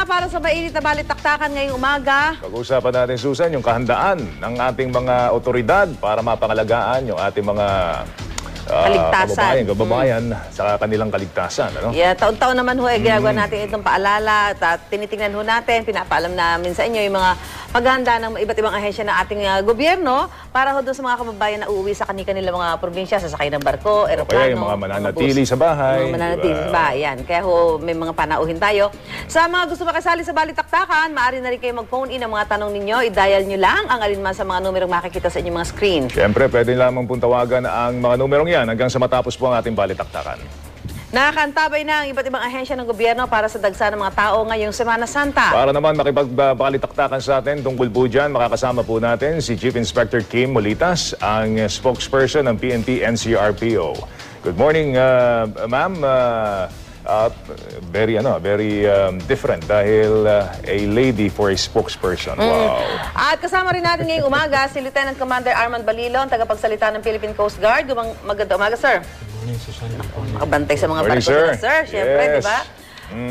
na para sa mainit na balitaktakan ngayong umaga. Pag-uusapan natin, Susan, yung kahandaan ng ating mga otoridad para mapangalagaan yung ating mga kababayan sa kanilang kaligtasan. Ano? Yeah, taon-taon naman ho, ginagawa natin itong paalala at tinitingnan ho natin, pinapaalam namin sa inyo yung mga paghahanda ng iba't ibang ahensya ng ating gobyerno para ho doon sa mga kababayan na uuwi sa kanilang mga probinsya, sasakay ng barko, eroplano. Kaya yung mga mananatili sa bahay. Mga mananatili sa bahay, yan. Kaya ho, may mga panauhin tayo. Sa mga gusto makasali sa balitaktakan, maaari na rin kayo mag-phone in ang mga tanong ninyo. I-dial nyo lang ang alinman sa mga numerong makikita sa inyong mga screen. Siyempre, pwede lamang pong tawagan ang mga numerong yan hanggang sa matapos po ang ating balitaktakan. Nakakantabay na ang iba't ibang ahensya ng gobyerno para sa dagsa ng mga tao ngayong Semana Santa. Para naman makipagbalitaktakan sa atin tungkol po dyan, makakasama po natin si Chief Inspector Kim Molitas, ang spokesperson ng PNP NCRPO. Good morning, ma'am. Very different dahil a lady for a spokesperson. Wow. At kasama rin natin ngayong umaga si Lieutenant Commander Armand Balilon, tagapagsalita ng Philippine Coast Guard. Magandang umaga, sir. Makabantay sa mga barko nila, sir. Siyempre, yes. Di ba?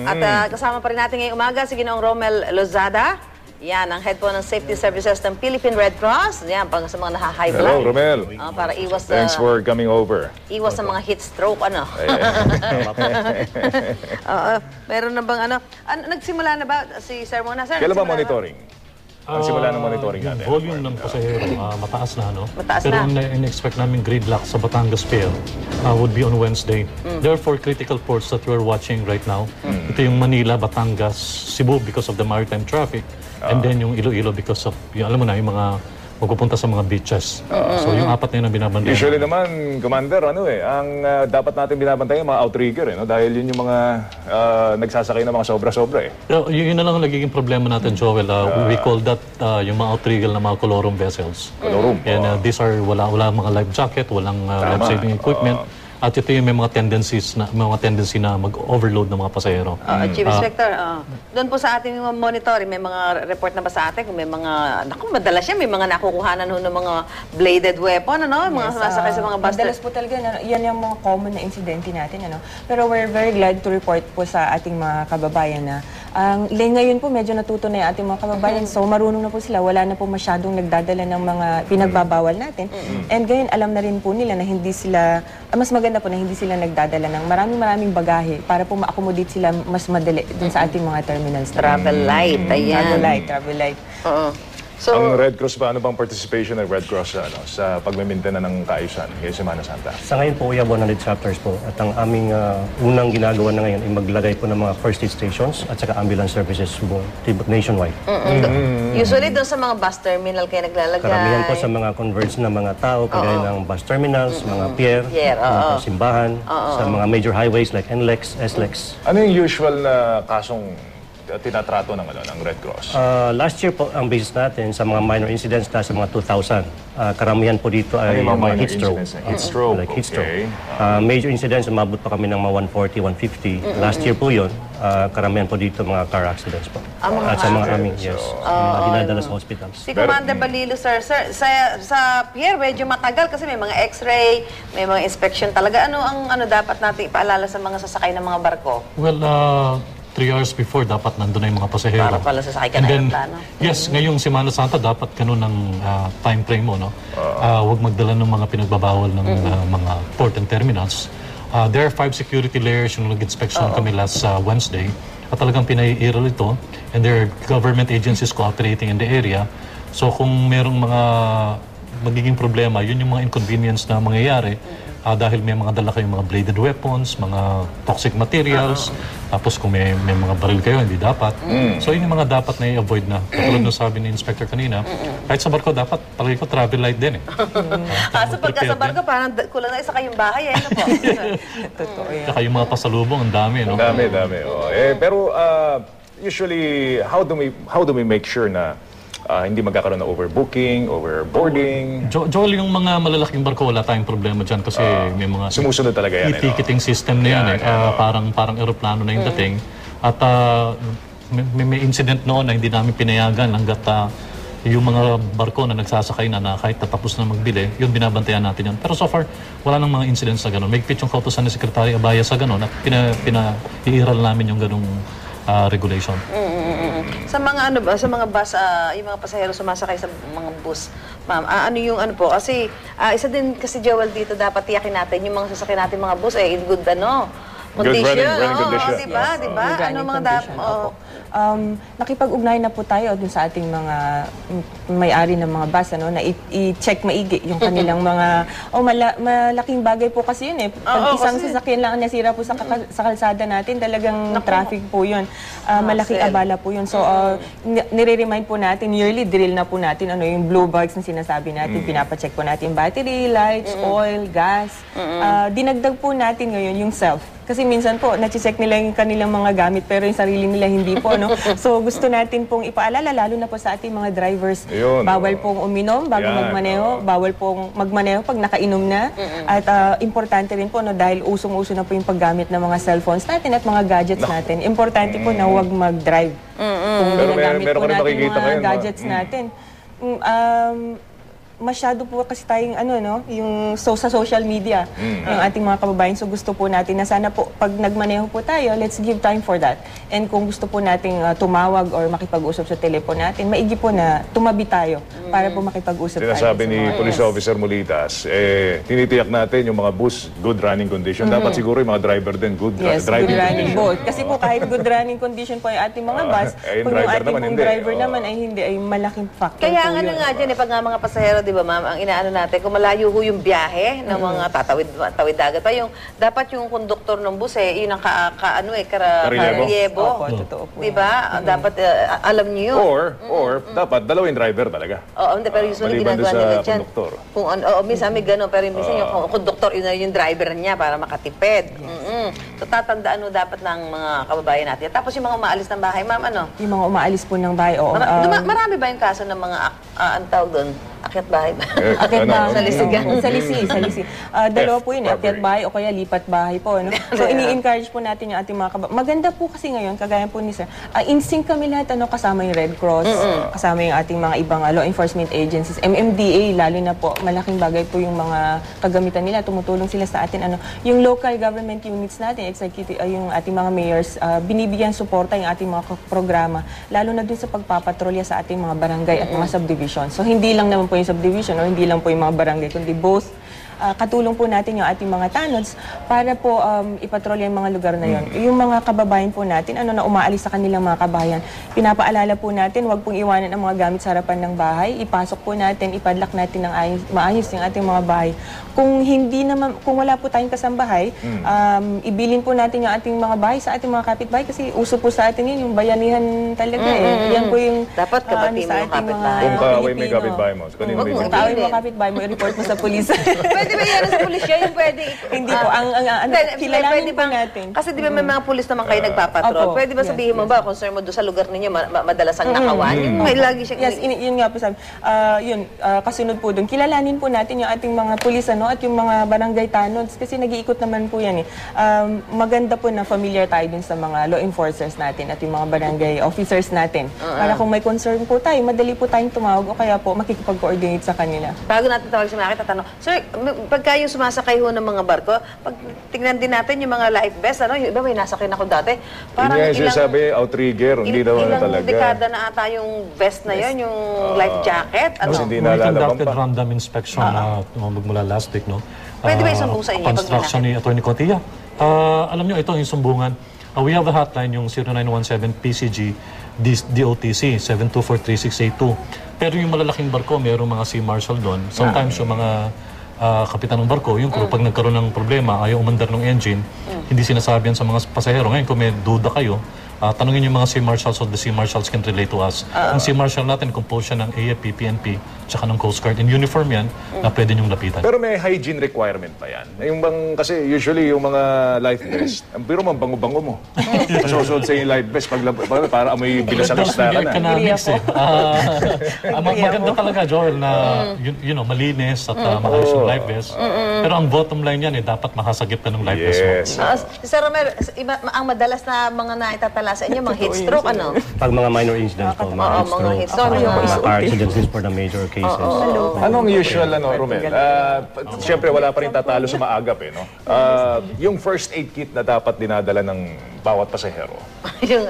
At kasama pa rin natin ngayong umaga si Ginoong Romel Lozada. Yan, ang head po ng Safety Services ng Philippine Red Cross. Yan, pang sa mga high blood. Hello, Romel. Para iwas Thanks for coming over. Iwas sa mga heat stroke, ano? Meron na bang nagsimula na ba si Sir Mona? Sir, kailan ba monitoring? Nagsimula ng monitoring natin. Volume ng pasahero, mataas na, no? Mataas pero na. Pero in-expect namin gridlock sa Batangas Pier would be on Wednesday. Therefore, critical ports that we're watching right now, ito yung Manila, Batangas, Cebu because of the maritime traffic, and then yung Iloilo because of, alam mo na, yung mga magpupunta sa mga beaches. So yung apat na yun ang binabantayan. Usually naman, Commander, ang dapat natin binabantayan yung mga outrigger, no? Dahil yun yung mga nagsasakay ng mga sobra-sobra. Yun na lang ang nagiging problema natin, Joel. We call that yung mga outrigger na mga colorum vessels. Colorum. And these are wala mga life jacket, walang life-saving equipment. At ito yung may mga tendency na mag-overload ng mga pasahero. Chief Inspector, doon po sa ating monitoring, may mga report na ba sa atin kung may mga, madalas yan, may mga nakukuhanan ho ng mga bladed weapon, ano? Mga sumasakay sa mga bus. Madalas po talaga, yan yung mga common na insidente natin, ano? Pero we're very glad to report po sa ating mga kababayan na ngayon po medyo natuto na yung ating mga kababayan. So marunong na po sila, wala na po masyadong nagdadala ng mga pinagbabawal natin. And gayon, alam na rin po nila na hindi sila, mas maganda po na hindi sila nagdadala ng maraming bagahe para po ma-accommodate sila mas madali dun sa ating mga terminals. Travel light, ayan. Travel light. So, ang Red Cross ba, ano bang participation ng Red Cross sa pagmamaintain ng kaayusan ngayong Semana Santa? Sa ngayon po, we have 100 chapters po. At ang aming unang ginagawa na ngayon ay maglagay po ng mga first aid stations at saka ambulance services nationwide. Usually doon sa mga bus terminal kayo naglalagay. Karamihan po sa mga converts na mga tao, kagaya ng bus terminals, mga pier, mga simbahan, sa mga major highways like NLEX, SLEX. Ano yung usual na kasong tinatrato ng Red Cross? Last year po, ang basis natin sa mga minor incidents na sa mga 2,000. Karamihan po dito ay mga heat stroke. Heat stroke, Like heat stroke. okay. Major incidents, umabot pa kami ng mga 140, 150. Last year po yun, karamihan po dito mga car accidents po. At sa mga aming, mga dinadala sa hospitals. Si Commander Balilo, sir, sa pier, medyo matagal kasi may mga x-ray, may mga inspection talaga. Ano ang dapat natin ipaalala sa mga sasakay ng mga barko? Well, 3 hours before, dapat nandun na yung mga pasahero. Para pala sasakay ka na aeroplano. Yes, ngayong Semana Santa, dapat ganun ang time frame mo, no? Huwag magdala ng mga pinagbabawal ng mga port and terminals. There are 5 security layers yung nag-inspection kami last Wednesday. At talagang pinaiiral ito. And there are government agencies cooperating in the area. So kung merong mga magiging problema, yun yung mga inconvenience na mangyayari. Dahil may mga dala kayong mga bladed weapons, mga toxic materials, tapos kung may mga baril kayo, hindi dapat. So yun yung mga dapat na i-avoid na. Katulad nung sabi ni Inspector kanina, kahit sa barko dapat, palagi ko travel light din eh. So pagka sa barko, parang kulang na isa kayong bahay, ano po? Totoo yan. Saka yung mga pasalubong, ang dami, no? Dami. Pero usually, how do we make sure na hindi magkakaroon ng overbooking, overboarding? Joel, yung mga malalaking barko, wala tayong problema dyan kasi may mga sumusunod talaga yan. e-ticketing system na yan parang aeroplano na yung dating. At may incident noon na hindi namin pinayagan hanggat yung mga barko na nagsasakay na kahit tatapos na magbili, yun binabantayan natin yun. Pero so far, wala nang mga incidents na gano'n. May pitch yung kautosan ni Secretary Abaya sa gano'n at pinaiiral namin yung gano'ng regulation. Sa mga ano ba, sa mga bus, yung mga pasahero sumasakay sa mga bus, ma'am, ano yung ano po? Kasi isa din kasi Joel dito, dapat tiyakin natin yung mga sasakyan natin mga bus in good Good running condition. Diba? Yes, Diba? good running Ano mga condition, opo. Nakipag-ugnay na po tayo dun sa ating mga may-ari ng mga bus, ano, na i-check maigi yung kanilang mga, malaking bagay po kasi yun eh. Pag isang sasakyan lang ang nasira po sa kalsada natin, talagang traffic po yun. Malaking abala po yun. So, nire-remind po natin, yearly drill na po natin, ano, yung blue bags na sinasabi natin, pinapacheck po natin battery, lights, oil, gas. Dinagdag po natin ngayon yung self. Kasi minsan po, nache-check nila yung kanilang mga gamit pero yung sarili nila hindi po, no? So gusto natin pong ipaalala, lalo na po sa ating mga drivers, Ayun, bawal pong uminom bago magmaneho, bawal pong magmaneho pag nakainom na. At importante rin po, no, dahil usong-uso na po yung paggamit ng mga cellphones natin at mga gadgets natin. Importante po na huwag mag-drive. Kung Pero ginagamit meron po ka rin natin nakikita mga ngayon, gadgets natin. Masyado po kasi tayong yung sa social media, yung ating mga kababayan. So gusto po natin na sana po pag nagmaneho po tayo, let's give time for that. And kung gusto po nating tumawag or makipag-usap sa telepono natin, maigi po na tumabi tayo para po makipag-usap tayo. Sinasabi ni Police Officer Mulitas, tinitiyak natin yung mga bus, good running condition. Dapat siguro yung mga driver din, good driving good running condition. both. Kasi po kahit good running condition po yung ating mga bus, yung kung yung driver ating naman pong hindi. driver naman ay hindi, ay malaking factor Kaya po ang ano yun. nga dyan, pag nga mga pasahero, di ba ma'am, ang inaano natin, kung malayo ho yung biyahe ng mga tawid dagat pa, dapat yung konduktor ng bus yun ang Karelyebo. Opo, totoo po. Di ba? Dapat alam niyo yun. Or dapat dalawang driver talaga. Oo, hindi, pero usually Maliban ginagawa doon sa nila dyan. konduktor. Kung minsan may gano'n, pero minsan yung konduktor, yun na yung driver niya para makatipid. So tatandaan dapat ng mga kababayan natin. Tapos yung mga umaalis ng bahay, ma'am, Yung mga umaalis po ng bahay, oo. marami ba yung kaso ng mga, ang tawag doon, akyat bahay ba? Akyat bahay. Sa lisigan. Sa lisi. Dalawa po yun, akyat bahay o kaya lipat bahay po. No? So, ini-encourage po natin yung ating mga maganda po kasi ngayon, kagaya po ni Sir, in sync kami lahat, kasama yung Red Cross, kasama yung ating mga ibang law enforcement agencies, MMDA, lalo na po, malaking bagay po yung mga kagamitan nila, tumutulong sila sa atin. Yung local government units natin, executive, yung ating mga mayors, binibigyan suporta yung ating mga programa, lalo na dun sa pagpapatrolya sa ating mga barangay at mga subdivision. So, hindi lang naman po yung subdivision o hindi lang po yung mga barangay, kundi both. Katulong po natin yung ating mga tanods para po ipatrolya yung mga lugar na yun. Yung mga kababayan po natin, na umaalis sa kanilang mga kabahayan, pinapaalala po natin, huwag pong iwanan ang mga gamit sa harapan ng bahay, ipasok po natin, ipadlock natin ng maayos yung ating mga bahay. Kung wala po tayong kasambahay, ibilin po natin yung ating mga bahay sa ating mga kapitbahay kasi uso po sa atin yun, yung bayanihan talaga Yan po yung Dapat kabati mo sa yung ating mga kapitbahay. Kung kaaway may Pilipino. kapitbahay mo, kanino Wag mo bibigyan? Tawin mo kapitbahay mo, i-report mo sa pulis. Pwede ba yan sa pulisya? Yung pwede. Hindi po. Kilalanin po natin. Kasi di ba may mga pulis naman kayo nagpapatrol? Opo. Pwede ba sabihin mo ba, concern mo doon sa lugar ninyo, madalas ang nakawan? Yung may lagi siyang... Yes, yun nga po sabi. Kasunod po doon. Kilalanin po natin yung ating mga pulis at yung mga barangay tanods kasi nag-iikot naman po yan maganda po na familiar tayo dun sa mga law enforcers natin at yung mga barangay officers natin. Para kung may concern po tayo, madali po tayong tumawag o kaya po makikipag-coordinate sa kanila. Bago natin tawag si Maki, tatanong, Sir, pagka yung sumasakay ho ng mga barko, pag tingnan din natin yung mga life vest, yung iba may nasakay na ako dati. Parang yung sinasabi, outrigger, hindi daw ilang talaga. dekada na ata yung vest na yun, yung life jacket. Kasi hindi We naalala conducted pa. random inspection magmula last week, no? Pwede ba isumbong sa inyo pag Construction ni Atty. Contia. Alam nyo, ito yung sumbungan. We have a hotline, yung 0917-PCG DOTC 7243682. Pero yung malalaking barko, mayroong mga sea marshal doon. Sometimes yung mga kapitan ng barko, yung crew, pag nagkaroon ng problema, ayaw umandar ng engine, hindi sinasabi yan sa mga pasahero. Ngayon, kung may duda kayo, tanungin yung mga sea marshals so the sea marshals can relate to us. Ang sea marshal natin, composed siya ng AFP, PNP, tsaka ng Coast Guard. In uniform yan, na pwede niyong lapitan. Pero may hygiene requirement pa yan. Yung bang, kasi usually yung mga life vest, ang biro man bango-bango mo. Masusunod sa yung life vest para amoy bilas-alista ka na. Economics maganda talaga, Joel, na malinis at maayos yung life vest. Pero ang bottom line yan, dapat makasagip ka ng life vest mo. Yes. Sir Romero, ang madalas na mga naitatala sa inyo, mga heat stroke, Pag mga minor incidents po, mga heat mga heat stroke, stroke, mga car accidents is for the major cases. Anong usual, Romel? Siyempre, wala pa rin tatalo sa maagap, no? Yung first aid kit na dapat dinadala ng bawat pasahero. yung,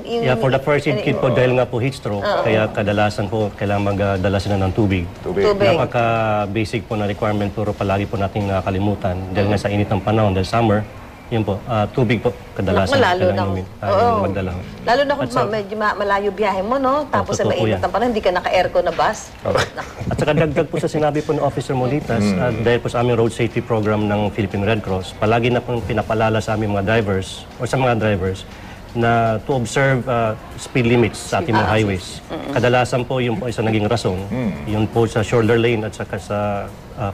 Yeah, for the first aid kit po, dahil nga po heat stroke, kaya kadalasan po kailangan magdala sila ng tubig. Tubig. Napaka-basic po na requirement, pero palagi po nating nakakalimutan. Dahil nga sa init ng panahon, dahil summer, yun po, tubig po, kadalasan Lalo na. kailangan magdala. Lalo na kung medyo malayo biyahe mo, no? Tapos sa totoo po mainit yan. ng panahon, hindi ka naka-aircon na bus. At saka dagdag po sa sinabi po ng Officer Molitas, dahil po sa aming road safety program ng Philippine Red Cross, palagi na po pinapalala sa aming mga drivers, o sa mga drivers, na to observe speed limits sa ating mga highways. Kadalasan po yung po isa naging rason, yun po sa shoulder lane at saka sa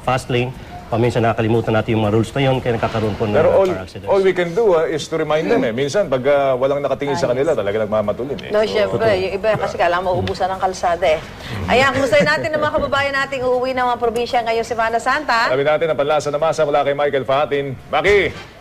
fast lane. Paminsan nakakalimutan natin yung mga rules na yun, kaya nakakaroon po ng Pero car accidents. all we can do is to remind them eh. Minsan, pag walang nakatingin sa kanila, talaga nagmamatulin eh. No, syempre. Yung iba kasi kailangan mauubusan ng kalsada eh. Ayan, kumustahin natin ng mga kababayan nating uuwi ng mga probinsya ngayong Semana Santa. Sabi natin ang panlasa na masa mula kay Michael Fatin. Maki!